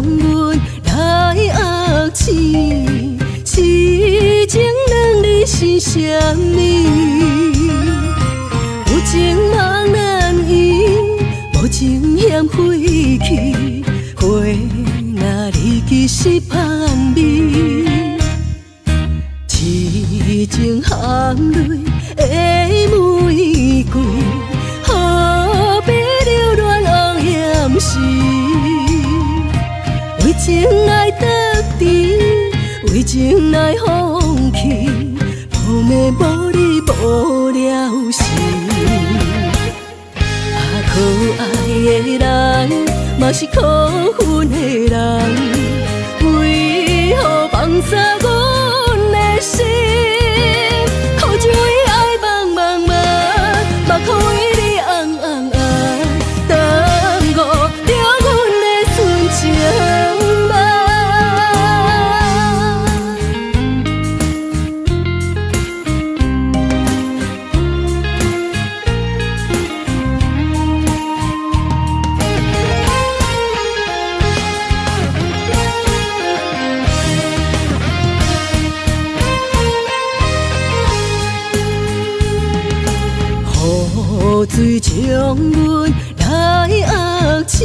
阮来压死，痴情两字是啥物？有情茫然意，无情嫌废去，花若离去是香味。痴情含泪的玫瑰，何必留恋红颜时？为情来得志，为情来放弃，无眠无你无了时。啊，可爱的人，嘛是可恨的人，为何放下阮的心？靠一位爱茫茫茫，嘛靠为你红红红，耽误了阮的纯情梦。雨水将阮来压死，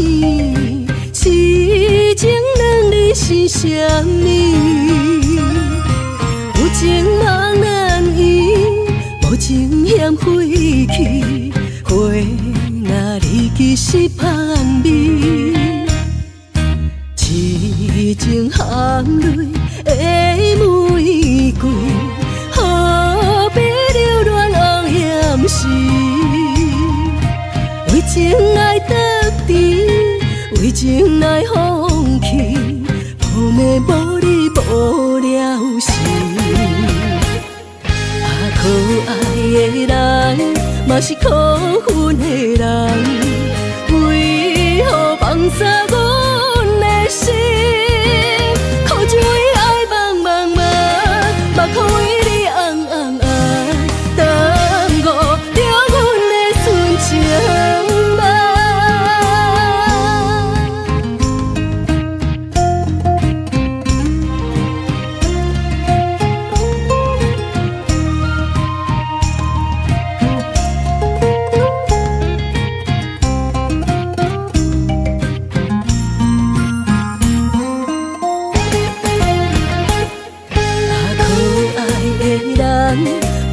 痴情两字是啥物？有情茫然意，无情嫌废去，花若离去是香味。痴情含泪的玫瑰，何必留恋红颜时？为情来得志，为情来放弃，无眠无你无了时。啊，可爱的人，嘛是可恨的人，为何放下阮的心？靠一位爱茫茫茫，嘛靠为你红红红，耽误了阮的纯情。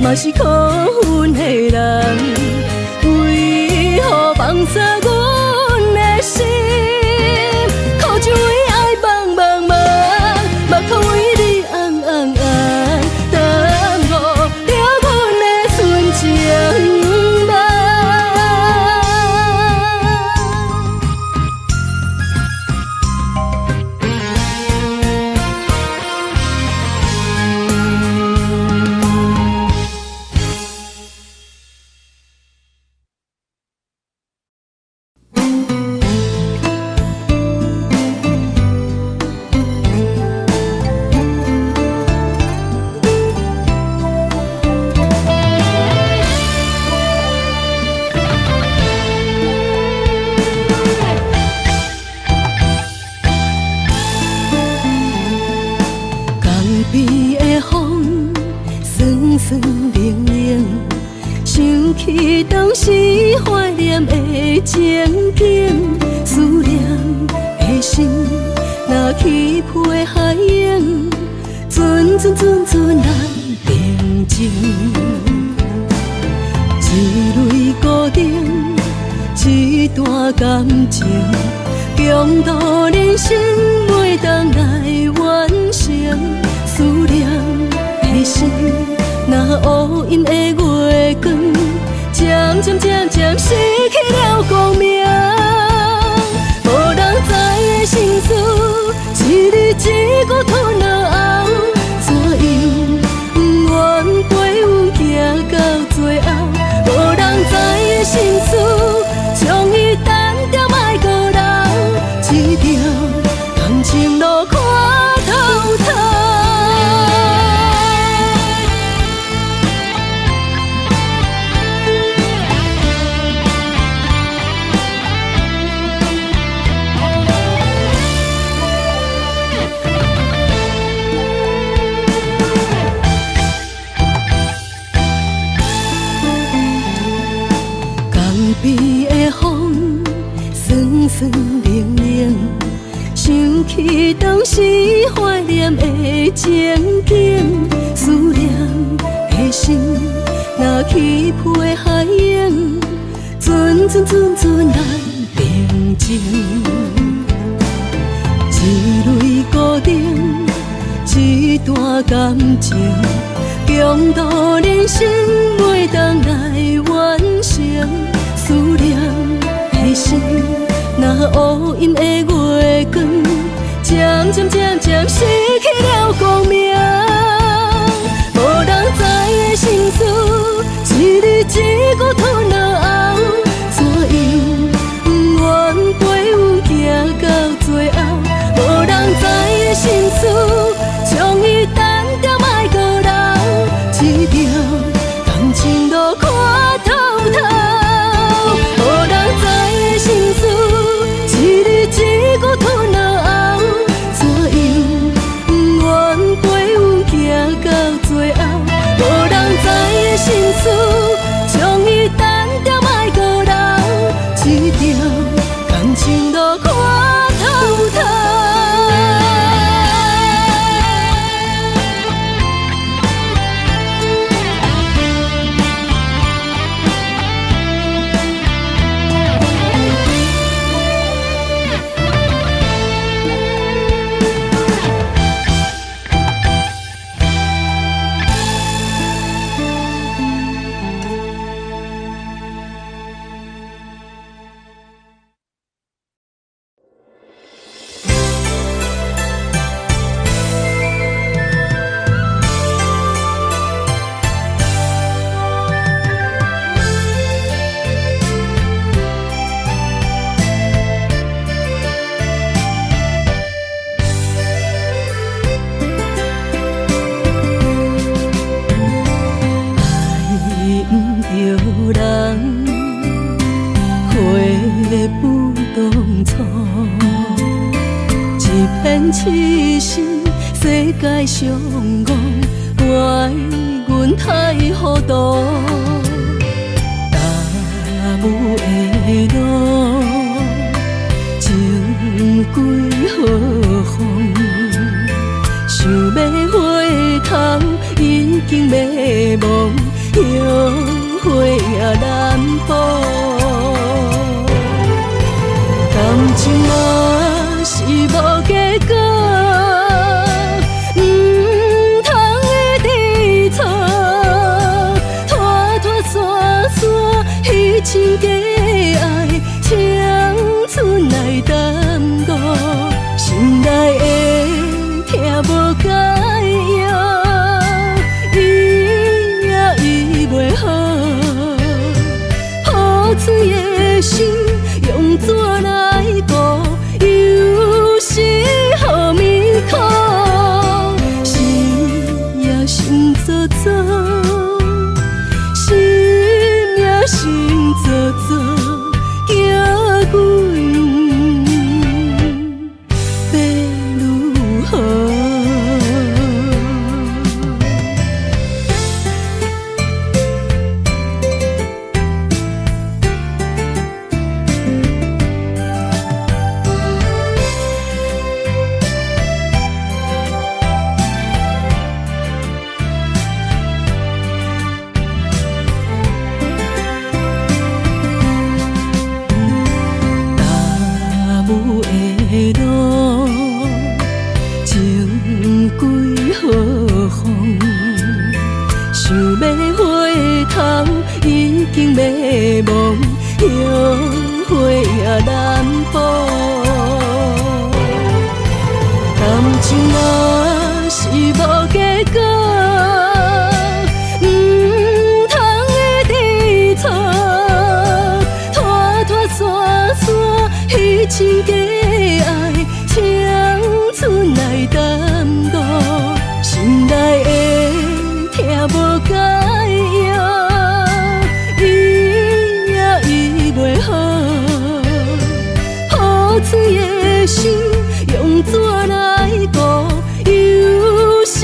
嘛是可恨的人，为何放下阮的心？靠一位爱茫茫茫，嘛靠为你红红红，耽误了阮的纯情梦。起当时怀念的情景，思念的心若起飞海洋，阵阵来平静。一蕊孤灯，一段感情，共度人生袂当来完成。思念的心，若乌阴的月光，渐渐失去了光明。无人知的心事，一字一句吞落喉，怎样不愿陪阮行到最后？无人知的心事，将伊单掉莫阁留，一条感情对当时怀念的情景，思念的心若起伏的海涌，阵来平静。一蕊孤灯，一段感情，共度人生，袂当来完成。思念的心，若乌阴的月光，渐渐失去了光明。无人知的心事，一日一句吞落喉，怎样不愿陪阮行到最后？无人知的心事，将伊单掉莫阁留，一条感情路看透透。无人知的心事，一日一句吞落喉，怎样不愿陪阮行到最后？无人知的心事，将伊单掉莫阁留，一条感情路看透透。痴心世界上戆，怪阮太糊涂。大雾的路，情归何方？想要回头，已经迷惘，后悔也难保。感情嘛是无结果，唔通一直错，拖拖山山，彼情假爱，青春来耽误，心内的痛无解药，医也医袂好，好水的心用怎来顾？有时好迷苦，心也心做做，心也心做做，惊阮要如何？想要回头，已经迷惘，后悔也难保。感情嘛是无结果，唔通一直错，拖拖山山，彼情假爱，青春来耽误，心内的痛无解药，医也医袂好，好水的心用怎来顾？有时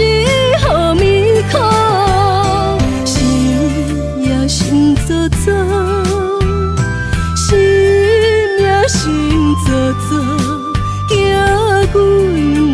好迷苦，心也心做做，心也心做做，惊阮。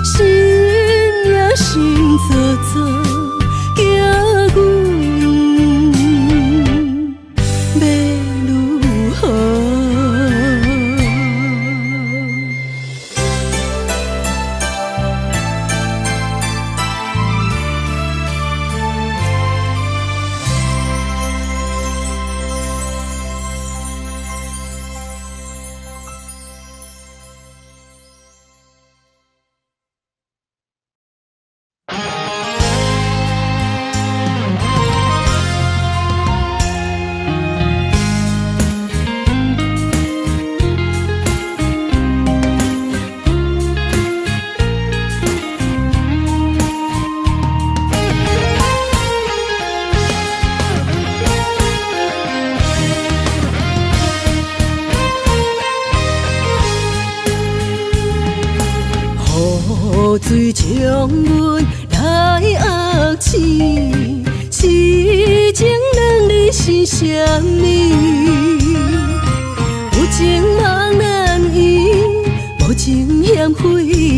心也心做做，惊阮要如何？雨水将阮来压死，痴情两字是啥物？有情茫然意，无情嫌废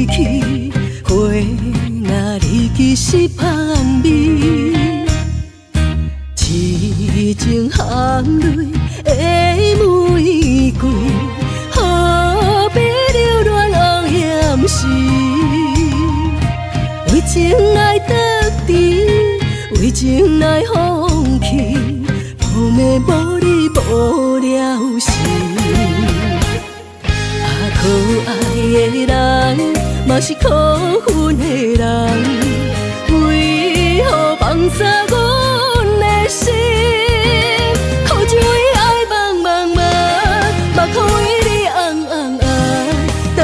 去，花若离去是香味，痴情含泪的玫瑰，何必留恋红颜时？为情来得志，为情来放弃，无眠无你无了时。可爱的人，嘛是可恨的人，为何放洒阮的心？苦情为爱茫茫茫，目眶为你红红红，耽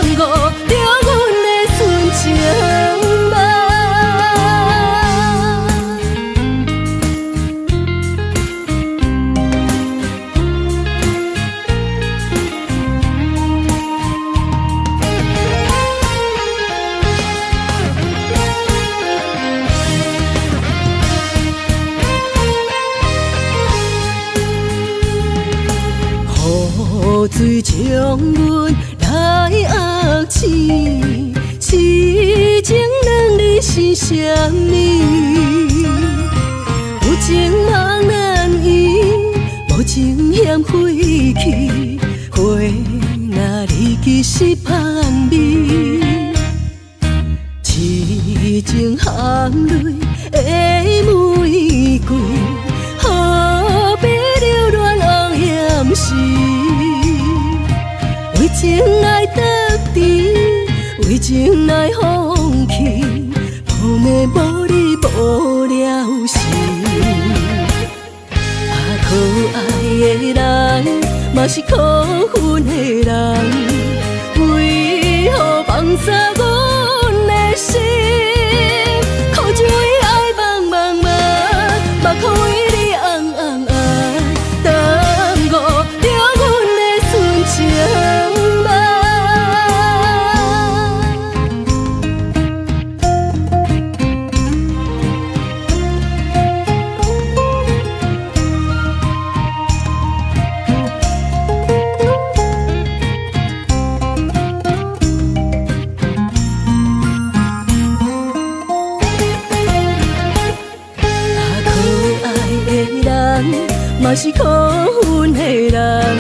误着阮的纯情。雨水将阮来压死，痴情两字是啥物？有情茫然意，无情嫌废去，花若离去是香味，痴情含泪的玫瑰，何必留恋红颜时？为情来得志，为情来放弃，无眠无你无了时。可爱的人，嘛是可恨的人，为何放洒阮的心？苦情为爱茫茫茫，目眶为你红红红，耽误着阮的纯情。嘛是可恨的人，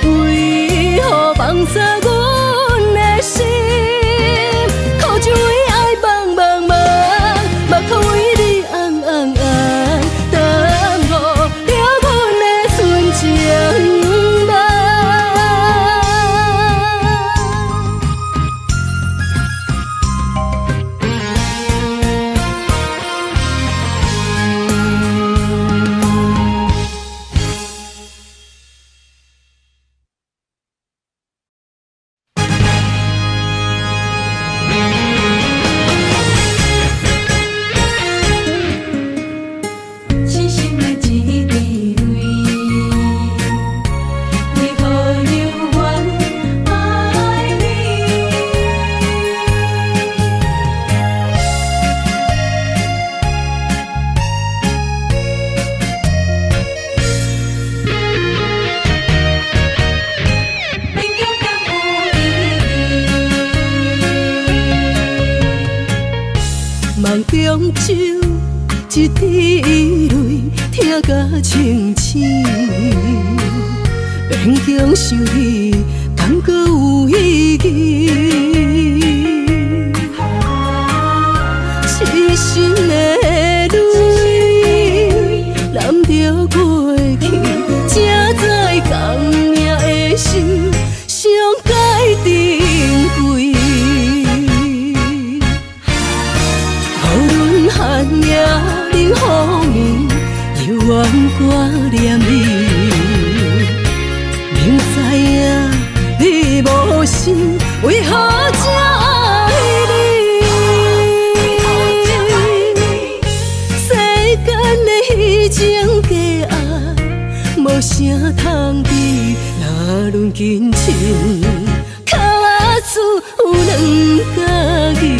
为何放洒阮的心？苦情为爱茫茫茫，目眶为你红红红，耽误着阮的纯情梦。中酒，一滴泪听甲清醒，勉强想你，敢搁有意义？痴心的泪，染着过去，才知共命的心，上该珍贵。无论寒夜冷雨暝，犹原挂念你。明知影你无心，为何才爱你？世间的虚情假爱，无啥通比，若论真情，脚仔厝有两角银。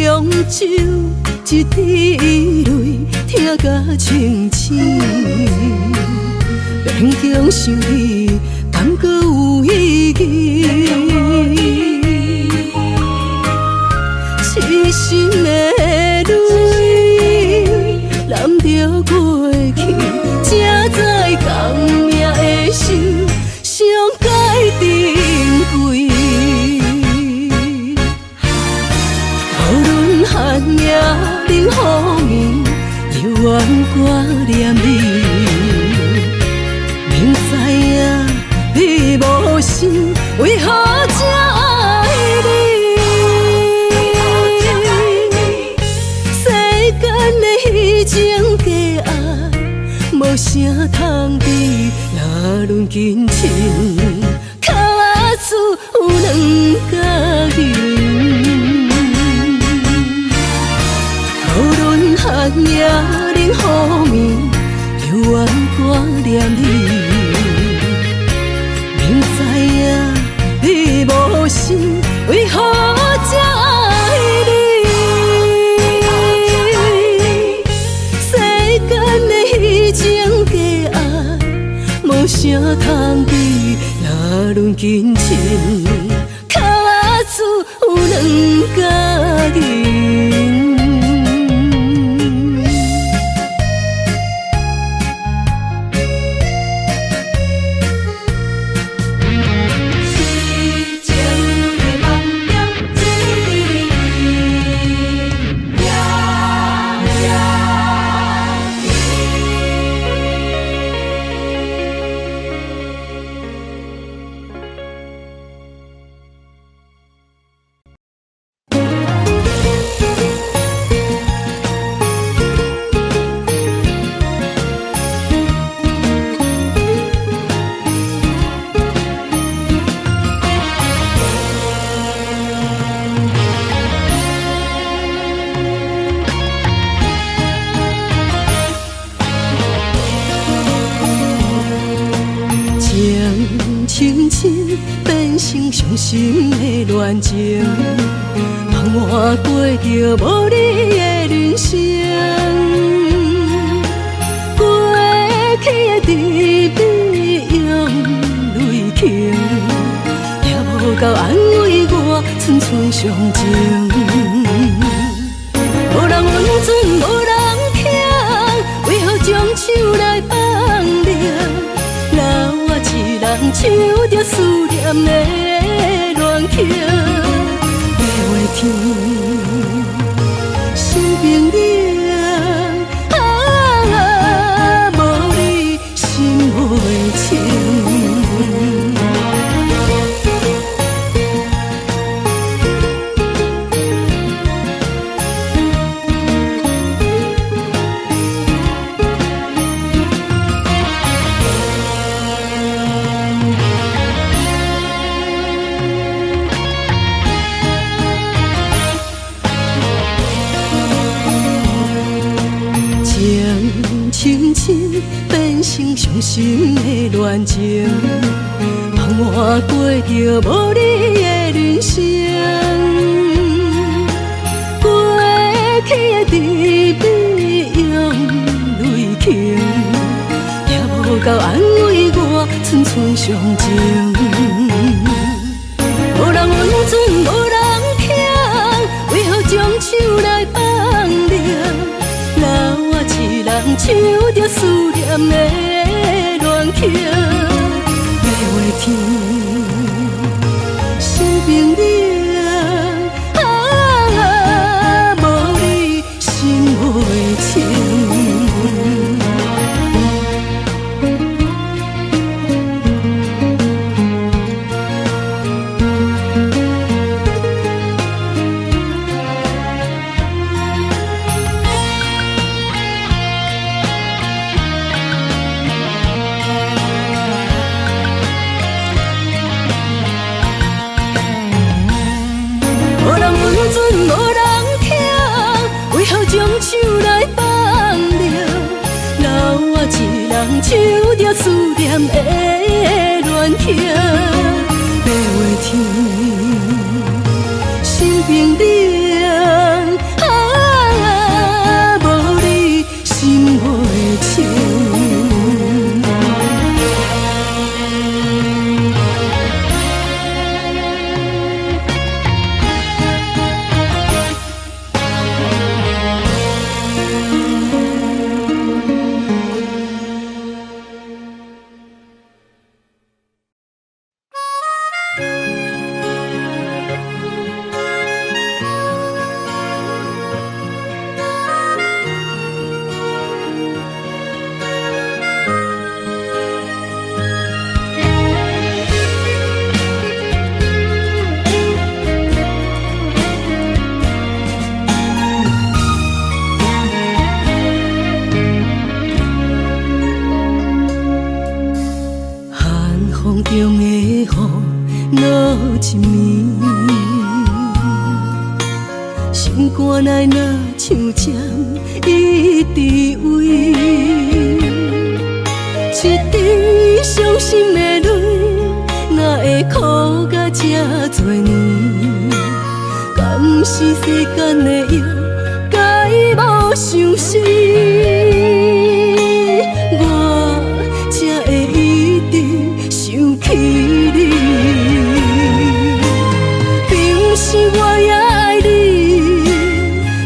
中酒一滴泪，听甲清醒，勉强想你，敢搁有意义？痴心的泪，染着过去，才知共命的心，上该珍贵。寒夜冷雨暝，犹原挂念你。明知影你无心，为何才爱你？世间的虚情假爱，无啥通比，若论真情，脚仔厝有两角银。寒夜冷雨暝，犹原挂念你。明知影你无心，为何才爱你？世间的虚情假爱，无啥通比，若论真情，脚仔厝有两角银。情深变成伤心的恋情，茫然过着无你的人生。过去的甜蜜用泪倾，也无够安慰我寸寸伤情。无人温存，无人疼，为何将手来放亮？一人唱着思念的恋曲，月月天，心冰冷，无你心袂清。过着无你的人生。过去的甜蜜用泪倾，也无够安慰我寸寸伤情。无人温存，无人疼，为何将手来放凉？留我一人唱着思念的恋曲，要话天，心冰冷，无你心袂清。将手来放凉，留我一人唱着思念的恋曲。要话天，心冰冷，无你心袂清。中的雨落一暝，心肝内若像针一直围，一滴伤心的泪，哪会哭甲这多年？敢是世间的药，该无相思？我才会一直想起你。平时我也爱你，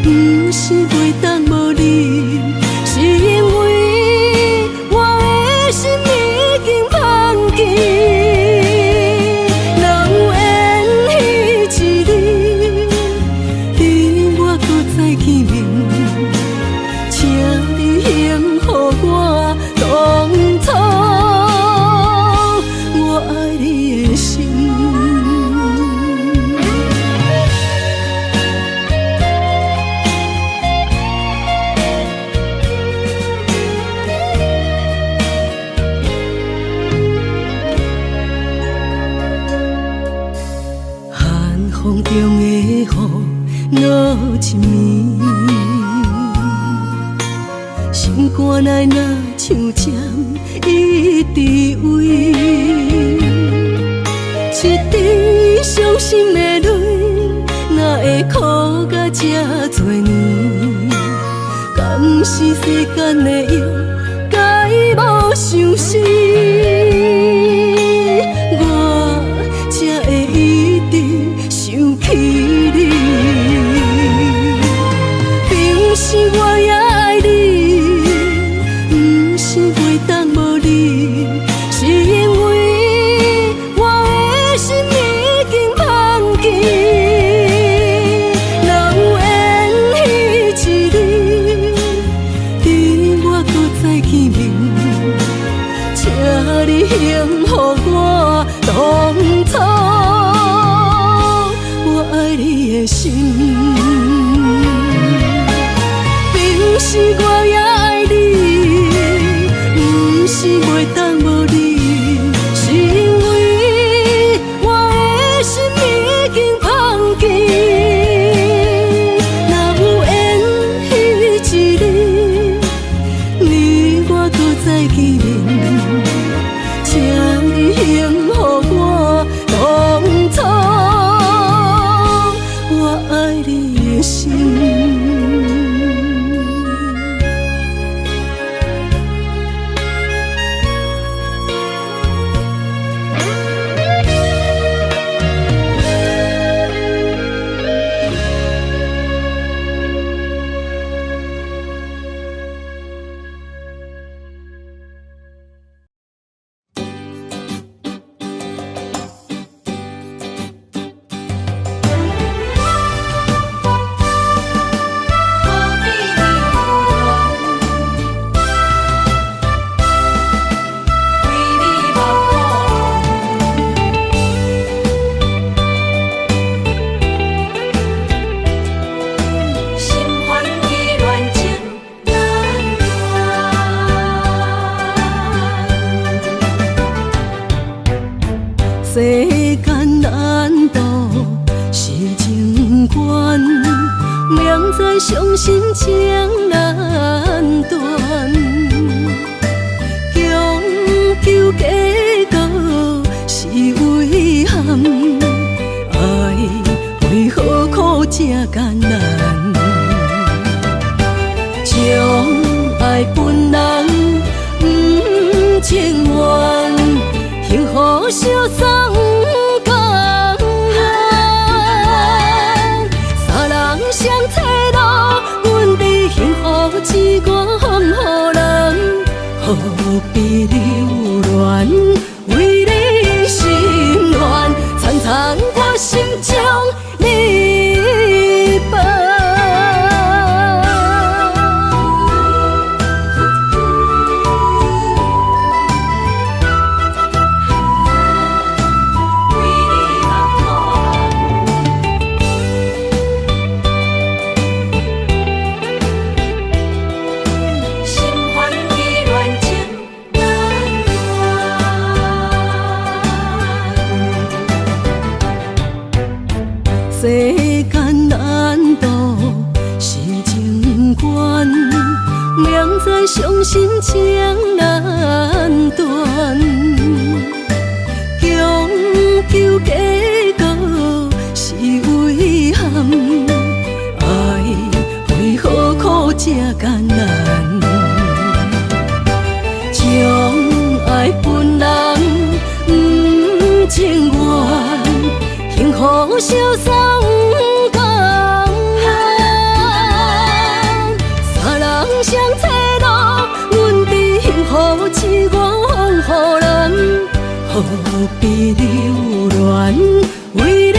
不是袂当无你，是因为我的心已经放弃。人缘彼一日，你我搁再见面，请你幸予我当初我爱你的心。寒风中的雨落一暝，心肝内若像针一直围，一滴伤心的泪，哪会哭甲这多年？敢是世间的药，该无相思？我才会一直想起你。平时我也爱你，不是袂当无你，是因为我的心已经放弃。人缘彼一日，你我搁再见面，请你幸予我当初我爱你的心。平时我也爱你，不是袂当无你，是因为我的心已经放弃。若有缘彼一日，你我搁再见面，请你幸予我世间难渡是情关，命在伤心情难断。强求结果是遗憾，爱为何苦这艰难？将爱分人不情愿，幸福相送共寒。三人相找路，阮伫幸福之歌奉予人，何必留恋？为你心愿，残残我心中你伴。世间难渡是情关，命在伤心情难断。强求结果是遗憾，爱为何苦这艰难？将爱分人不情愿，幸福相送共寒。三人相找路，阮伫幸福之歌奉予人，何必留恋？为你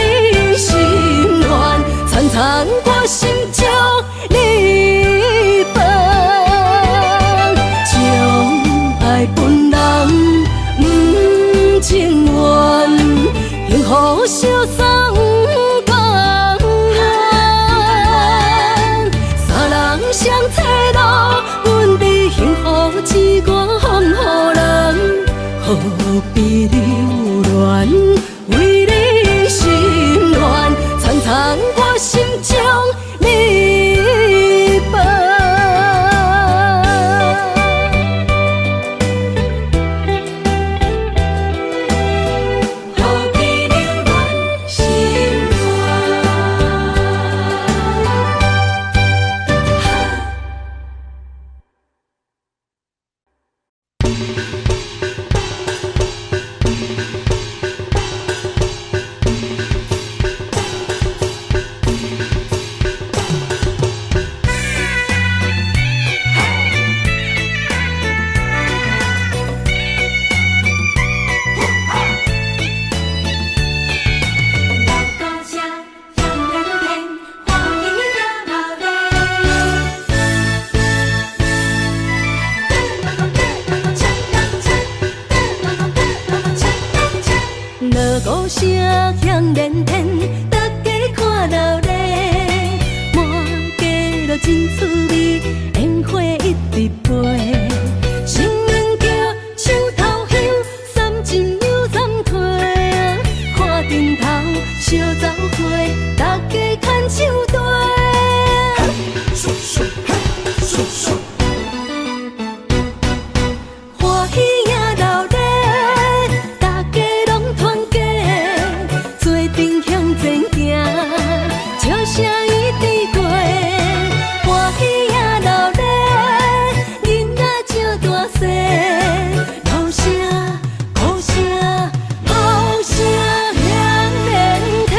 心愿，残残我心中你伴。将爱分人不情愿，幸福相送共寒。三人相找路，阮伫幸福之歌奉予人，何必留恋？为你心愿，残残我心中你伴。鼓声响连天，大家看闹热，满街都真趣味，烟花一直飞。新年桥手头香，三进又三退，看顶头小走花，大家牵手队。咻咻嘿，咻咻。欢喜也闹热，大家拢团结。做阵向前行，笑声一直过，欢喜也闹热，囡仔照大细，闹声、鼓声、炮声响连天。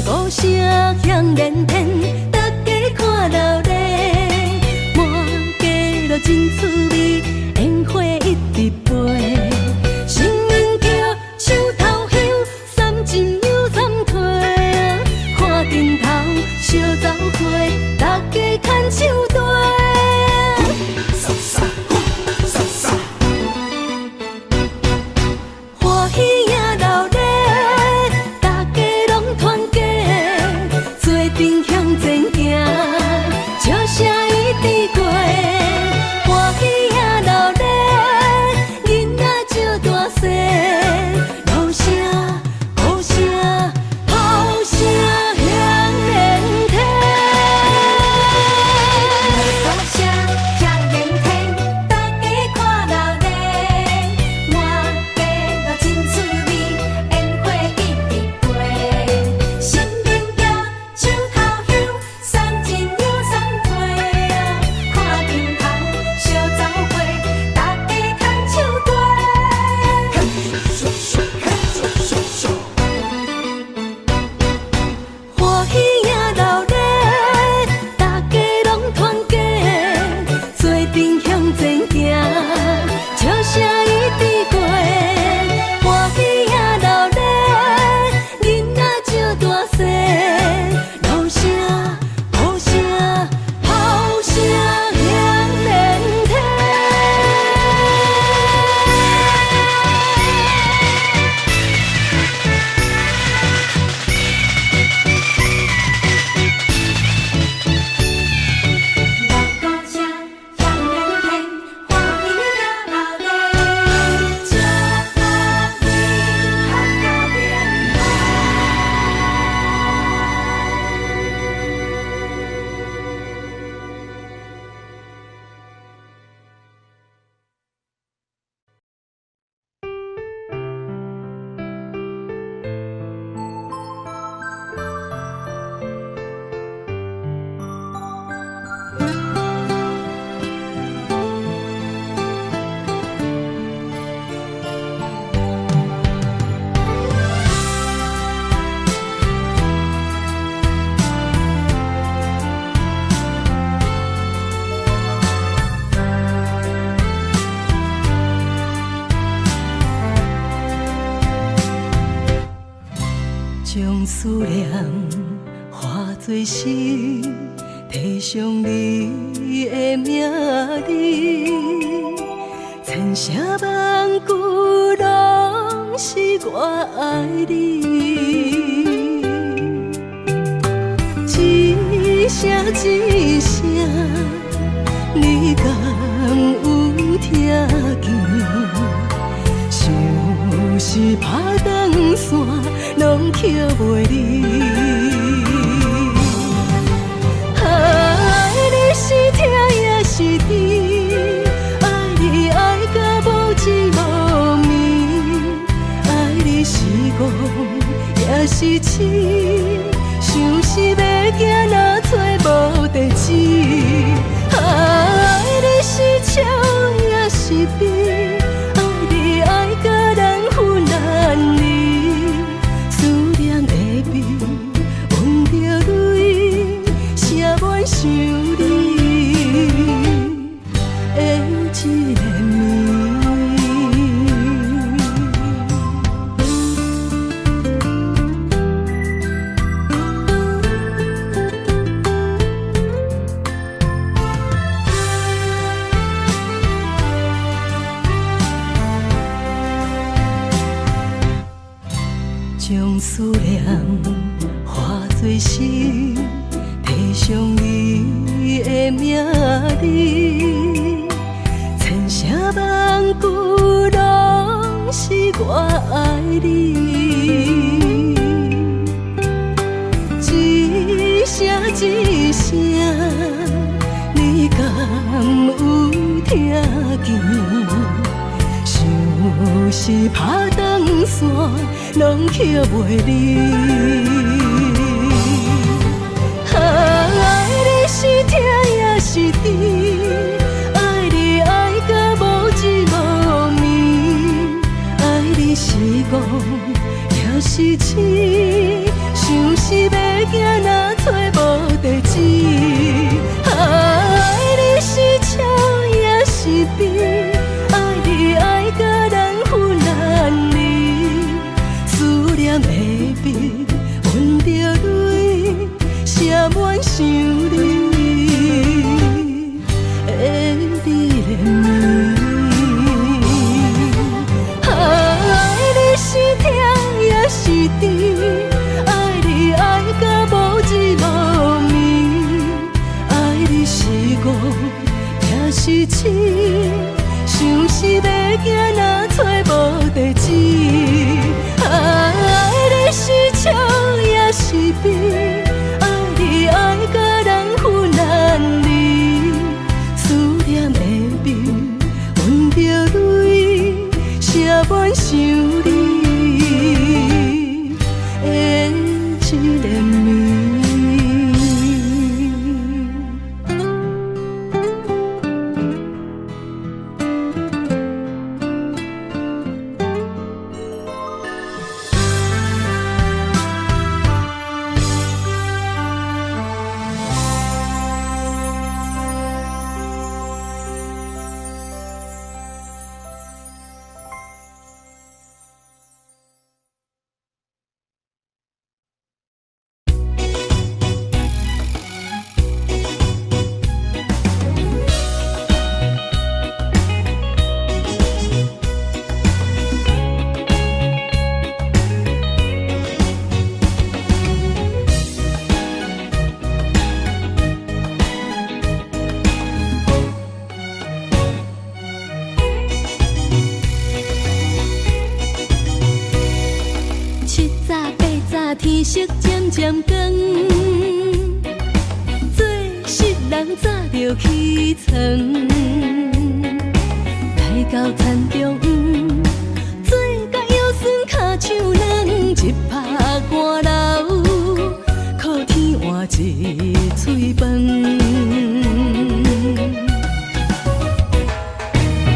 鼓声响连天，大家看闹热，满街都真趣味，烟花一直飞。新年桥手头香，三进又三退，看顶头小做心，提上你的名字，千声万句拢是我爱你。一声一声，你敢有听见？像是拍断线，拢捡袂离。爱你是疼也是甜，爱你爱到无止无眠，爱你是憨也是痴。像是要行，若找无地址。爱你是笑也是悲，爱你爱到难分难离。思念的味，闻着泪，写满想你的一个暝。将思念化作诗，提上你的名字，千声万句拢是我爱你。一声一声，你敢有听见？像是拍断线，拢捡袂离。爱你是疼也是甜，爱你爱到无止无眠，爱你是憨也是痴，像是要行，若找无地址。爱你是笑也是悲，爱你爱到难分难离。思念的味，闻着泪，写满想你的你的暝。爱你是疼也是甜，爱你爱到无止无眠，爱你是憨也是痴，像是要行，若找无地址。爱你是笑也是悲，爱你爱到难分难离。思念的味，闻着泪，写满想你的一个暝。天色渐渐光，做失人早着起床，来到田中，做甲腰酸脚手软，一拍汗流，靠天换一嘴饭。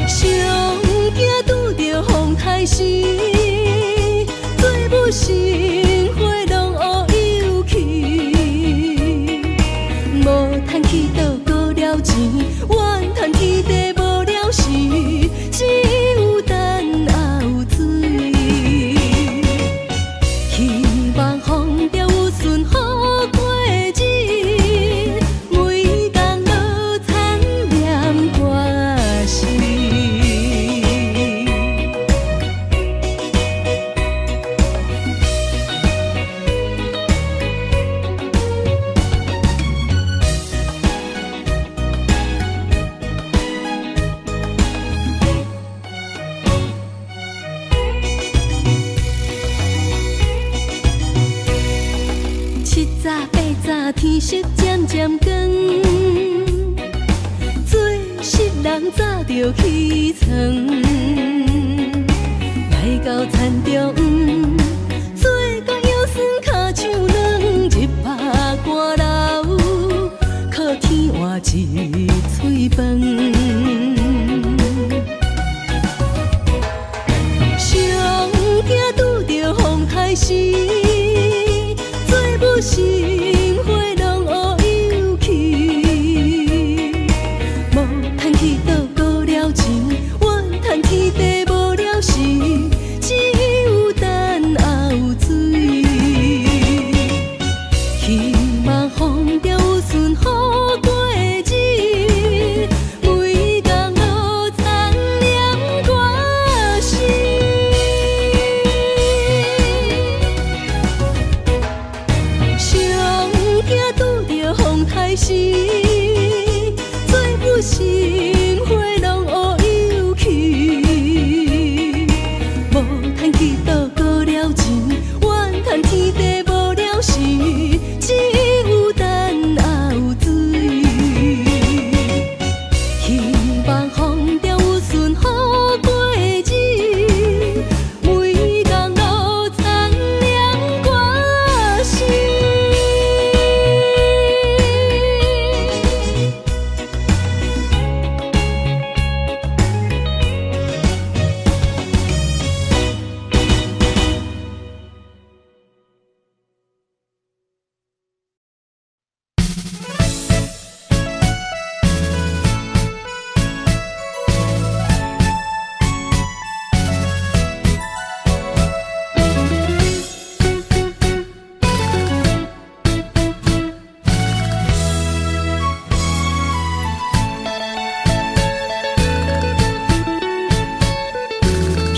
上惊拄着风台时，做母心。趁去倒过了钱，怨叹天地无了时，只有等也有水。希望风调雨顺好过一色渐渐光，做失人早着起床，来到田中，做甲腰酸脚手软，日拍汗流，靠天换一嘴饭。上惊拄着风台时，做母心花拢黑幽去。无趁去倒过了钱，怨趁天地无了时，只有等也有水。希望风调雨顺好过日，每天都苍凉歌声。上惊拄着风台时，做母心花拢黑幽去。无趁去倒过了钱，怨趁天地无了时，只有等也有水。希望风调雨顺好过日，每天都苍凉歌声。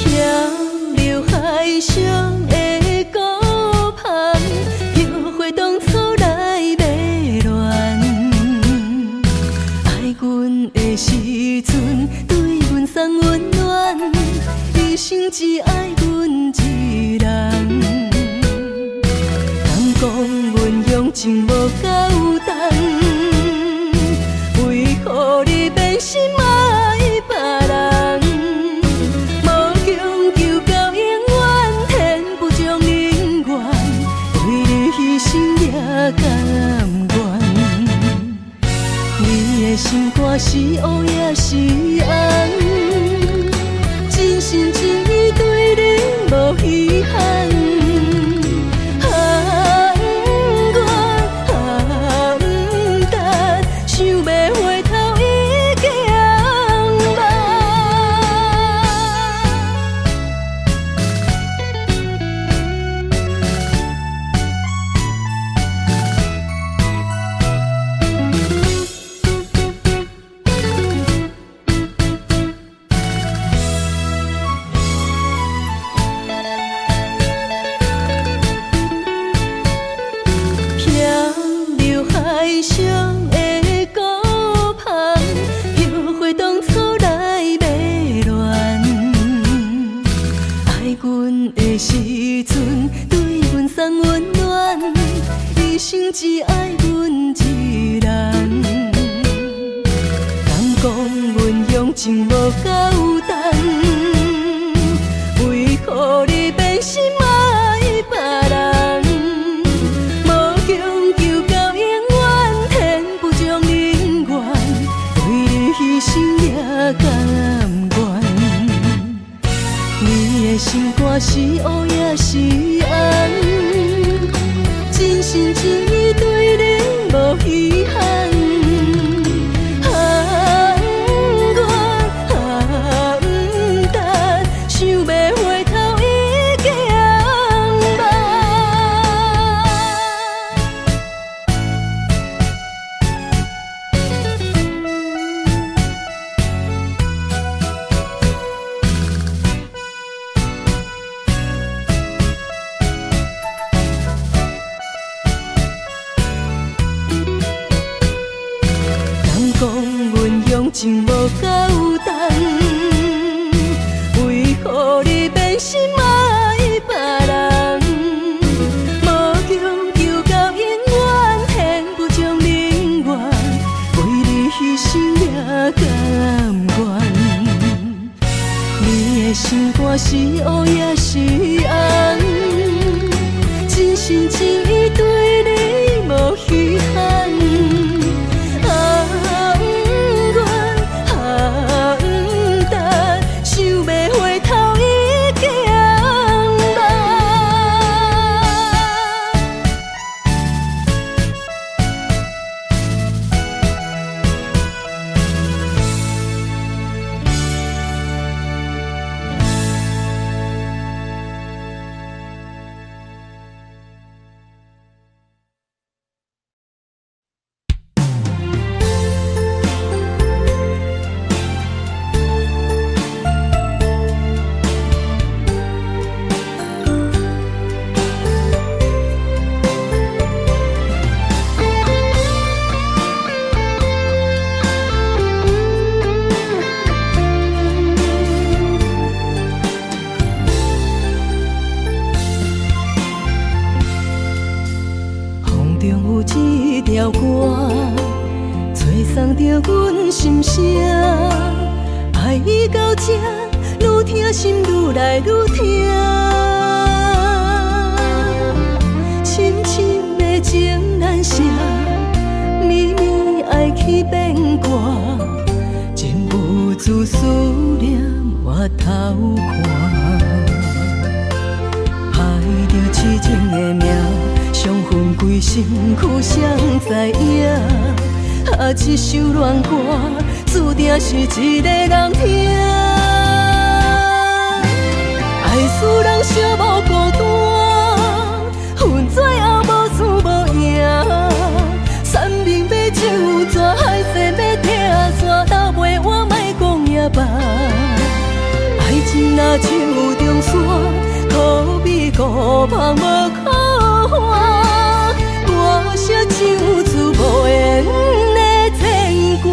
漂流海上的孤帆，摇花当初来迷乱。爱阮的时阵，对阮送温暖，一生只爱阮一人。敢讲阮用情无够重，为何你变心爱别人？无强求到永远，天不将姻缘，为你牺牲也甘愿。你的心肝是乌也是红，真心真意对你无遗憾。想要回头已经晚。漂流海上的孤帆，摇花当初来迷乱。爱阮的时阵，对阮送温暖，一生只爱阮一人。敢讲阮用情无够重，为何你变心爱别人？无强求到永远，天不将姻缘，为你牺牲也甘愿。你的心肝是乌也是红，真心真意对你无遗憾。想要回头已经晚。敢讲阮用情无够重，为何你变心爱别人？无强求到永远，天不将是乌也是红，真心真意对你无稀罕。想要回头已经晚。风中有一条歌，吹送着阮心声。爱已到这，愈听心愈来愈痛。深深的情难舍，绵绵爱去变歌，情不自思念我头看。爱着痴情的命。伤痕归身躯，谁知影？这首恋歌，注定是一个人听。爱使人寂寞孤单，恨最后无输无赢。山明要怎转，海誓要听线，到尾我莫讲也罢。爱情若像中山，可比孤芳无可换。我写唱出无言的牵挂。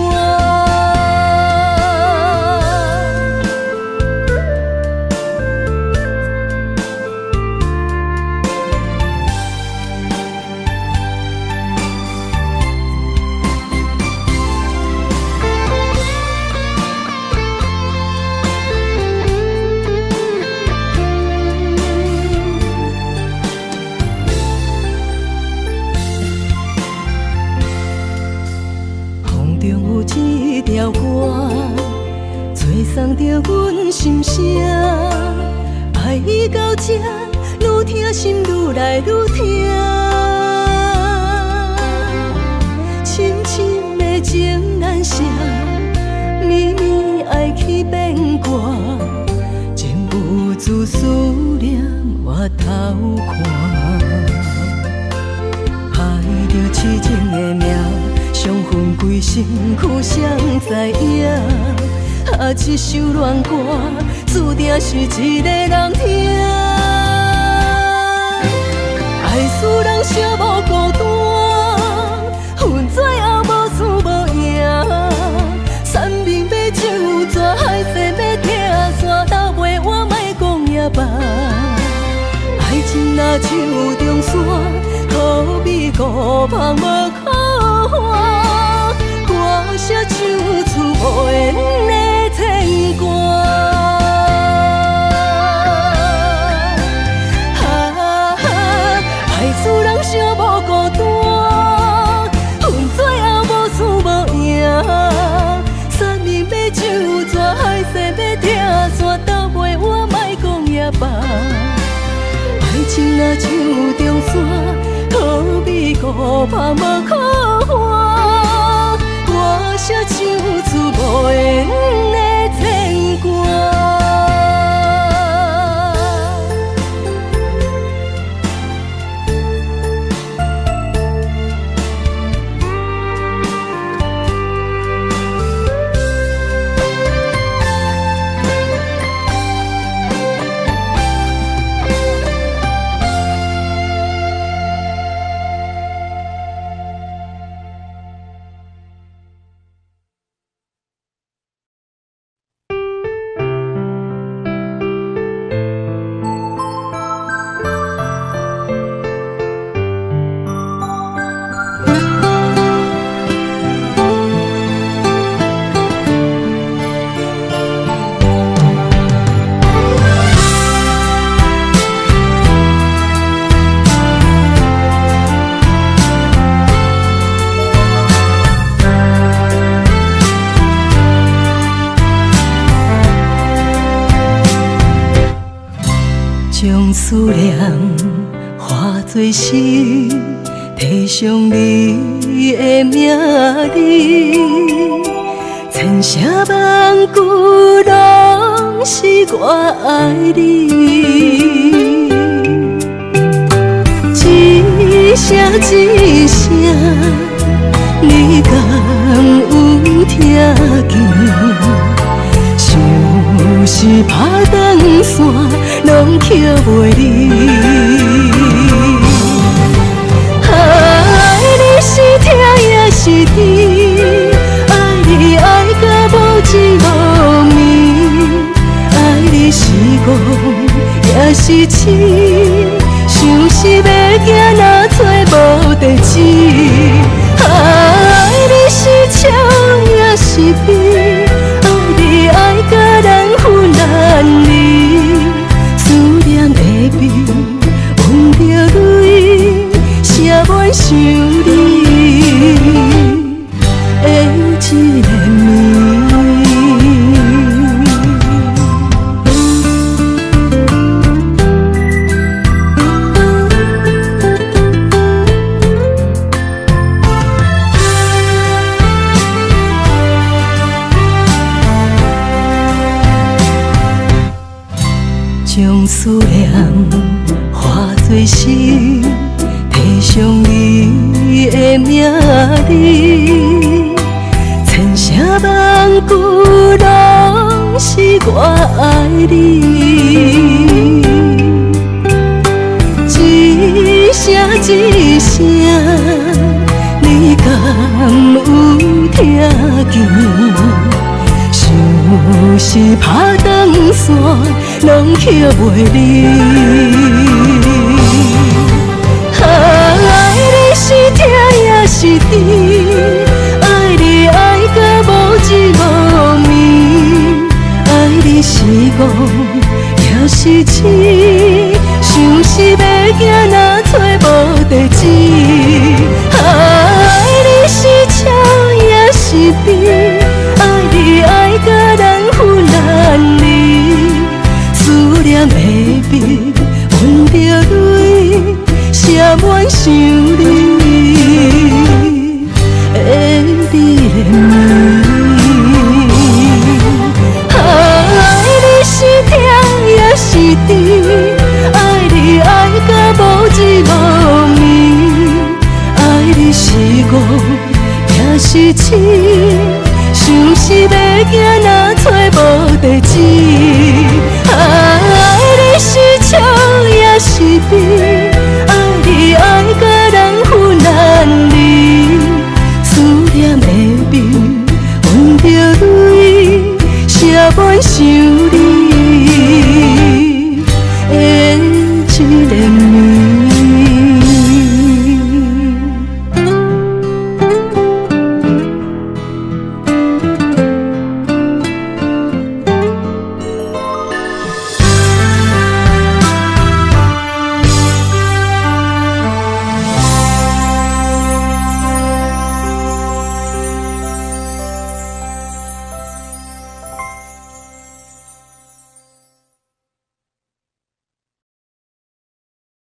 一条歌，吹送着阮心声。爱已到这，愈听心愈来愈痛。深深的情难舍，绵绵爱去变歌，情不自思念我头看。爱着痴情的命。伤痕归身躯，谁知影？这首恋歌，注定是一个人听。爱使人寂寞孤单，恨最后无输无赢。山明要怎转，海誓要听线，到尾我莫讲也罢。爱情若像中山，可比孤芳无可换。我写唱出无言的牵挂。爱使人寂寞孤单，恨最后无输无赢。山明要怎转，海誓要听线，到尾我莫讲也罢。爱情若像中山，可比孤芳无可换。我写唱出无言的牵挂。思念化作诗，提上你的名字，千声万句拢是我爱你。一声一声，你敢有听见？像是拍断线，拢捡袂离。爱你是疼也是甜，爱你爱到无止无眠，爱你是憨也是痴。想是要行，若找无地址。爱你是笑也是悲，爱你爱甲难分难离。思念的味，闻着泪，写满想你的一个暝。将思念化作诗，提上你的名字，千声万句拢是我爱你。一声一声，你敢有听见？像是拍断线，拢捡袂离。爱你是疼也是甜，爱你爱到无止无眠，爱你是憨也是痴，想是要行，若找无地址。爱你是笑也是悲，爱你爱甲难分难离。思念的味，闻着泪，写满想你的你的暝。爱你是疼也是甜，爱你爱到无止无眠，爱你是憨也是痴，想是要